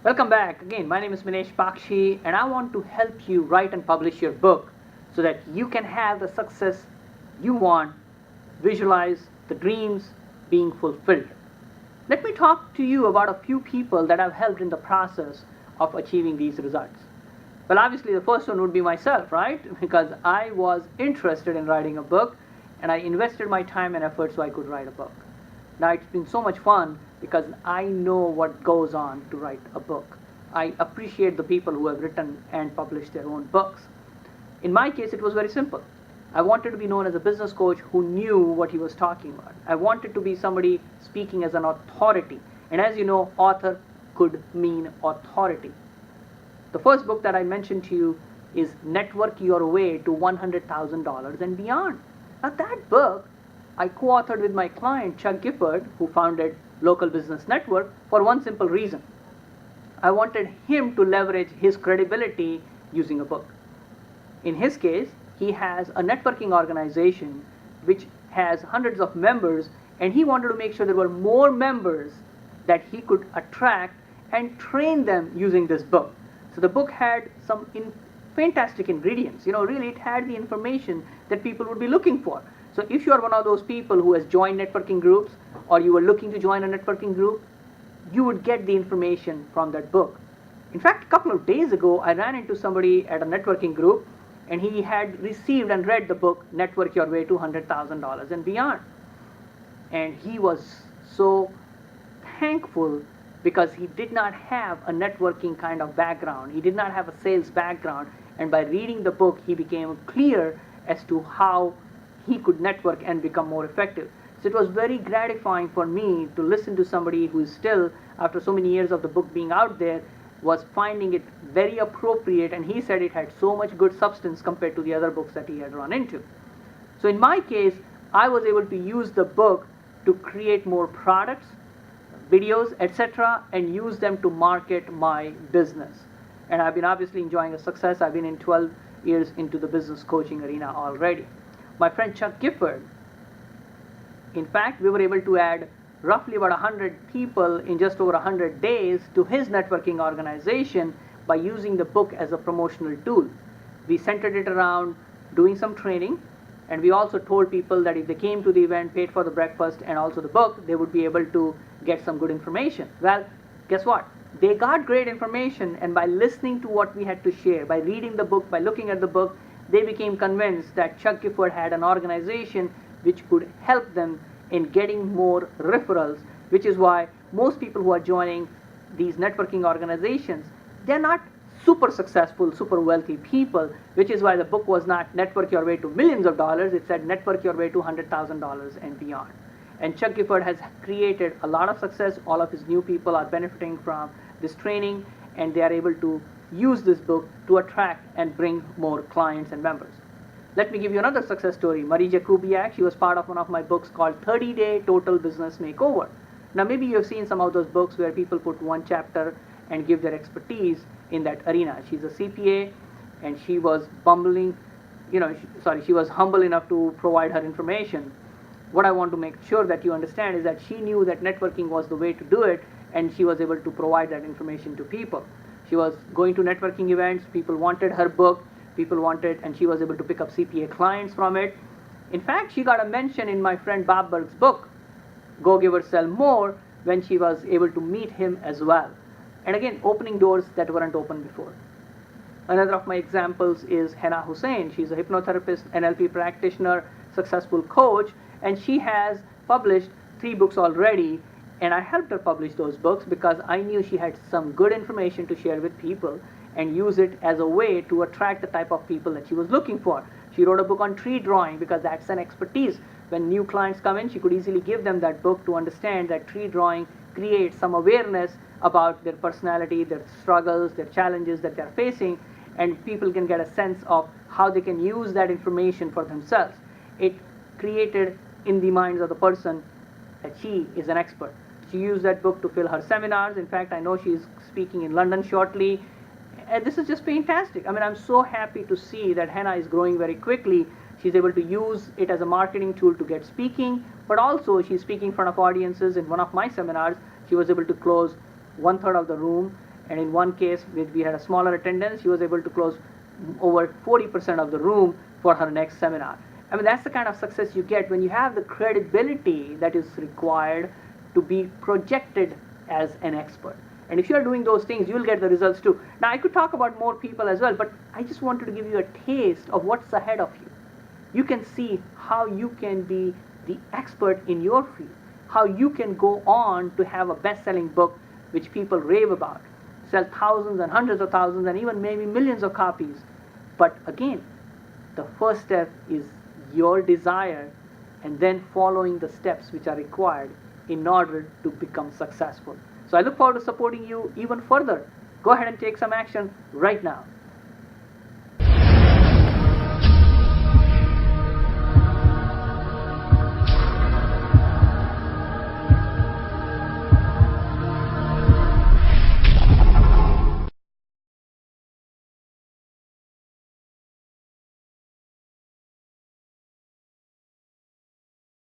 Welcome back. Again, my name is Minesh Baxi, and I want to help you write and publish your book so that you can have the success you want, visualize the dreams being fulfilled. Let me talk to you about a few people that I've helped in the process of achieving these results. Well, obviously, the first one would be myself, right? Because I was interested in writing a book and I invested my time and effort so I could write a book. Now, it's been so much fun because I know what goes on to write a book. I appreciate the people who have written and published their own books. In my case, it was very simple. I wanted to be known as a business coach who knew what he was talking about. I wanted to be somebody speaking as an authority. And as you know, author could mean authority. The first book that I mentioned to you is Network Your Way to $100,000 and Beyond. Now, that book I co-authored with my client Chuck Gifford, who founded Local Business Network, for one simple reason. I wanted him to leverage his credibility using a book. In his case, he has a networking organization which has hundreds of members, and he wanted to make sure there were more members that he could attract and train them using this book. So the book had some fantastic ingredients. Really, it had the information that people would be looking for. So if you are one of those people who has joined networking groups, or you were looking to join a networking group, you would get the information from that book. In fact, a couple of days ago, I ran into somebody at a networking group, and he had received and read the book Network Your Way to $100,000 and Beyond. And he was so thankful because he did not have a networking kind of background. He did not have a sales background. And by reading the book, he became clear as to how he could network and become more effective. So it was very gratifying for me to listen to somebody who is still, after so many years of the book being out there, was finding it very appropriate, and he said it had so much good substance compared to the other books that he had run into. So in my case, I was able to use the book to create more products, videos, etc., and use them to market my business. And I've been obviously enjoying a success. I've been in 12 years into the business coaching arena already. My friend Chuck Gifford, in fact, we were able to add roughly about 100 people in just over 100 days to his networking organization by using the book as a promotional tool. We centered it around doing some training, and we also told people that if they came to the event, paid for the breakfast and also the book, they would be able to get some good information. Well, guess what? They got great information, and by listening to what we had to share, by reading the book, by looking at the book, they became convinced that Chuck Gifford had an organization which could help them in getting more referrals, which is why most people who are joining these networking organizations, they're not super successful, super wealthy people, which is why the book was not Network Your Way to Millions of Dollars, it said Network Your Way to $100,000 and Beyond. And Chuck Gifford has created a lot of success. All of his new people are benefiting from this training, and they are able to use this book to attract and bring more clients and members. Let me give you another success story. Marie Jakubiak, she was part of one of my books called 30-Day Total Business Makeover. Now, maybe you have seen some of those books where people put one chapter and give their expertise in that arena. She's a CPA, and she was she was humble enough to provide her information. What I want to make sure that you understand is that she knew that networking was the way to do it, and she was able to provide that information to people. She was going to networking events, people wanted her book, and she was able to pick up CPA clients from it. In fact, she got a mention in my friend Bob Burg's book, Go Give or Sell More, when she was able to meet him as well. And again, opening doors that weren't open before. Another of my examples is Hena Hussain. She's a hypnotherapist, NLP practitioner, successful coach, and she has published 3 books already. And I helped her publish those books because I knew she had some good information to share with people and use it as a way to attract the type of people that she was looking for. She wrote a book on tree drawing because that's an expertise. When new clients come in, she could easily give them that book to understand that tree drawing creates some awareness about their personality, their struggles, their challenges that they're facing, and people can get a sense of how they can use that information for themselves. It created in the minds of the person that she is an expert. She used that book to fill her seminars. In fact, I know she's speaking in London shortly. And this is just fantastic. I mean, I'm so happy to see that Hena is growing very quickly. She's able to use it as a marketing tool to get speaking, but also she's speaking in front of audiences. In one of my seminars, she was able to close 1/3 of the room, And in one case, we had a smaller attendance, she was able to close over 40% of the room for her next seminar. I mean, that's the kind of success you get when you have the credibility that is required to be projected as an expert. And if you're doing those things, you'll get the results too. Now, I could talk about more people as well, but I just wanted to give you a taste of what's ahead of you. You can see how you can be the expert in your field, how you can go on to have a best-selling book which people rave about, sell thousands and hundreds of thousands and even maybe millions of copies. But again, the first step is your desire and then following the steps which are required in order to become successful. So I look forward to supporting you even further. Go ahead and take some action right now.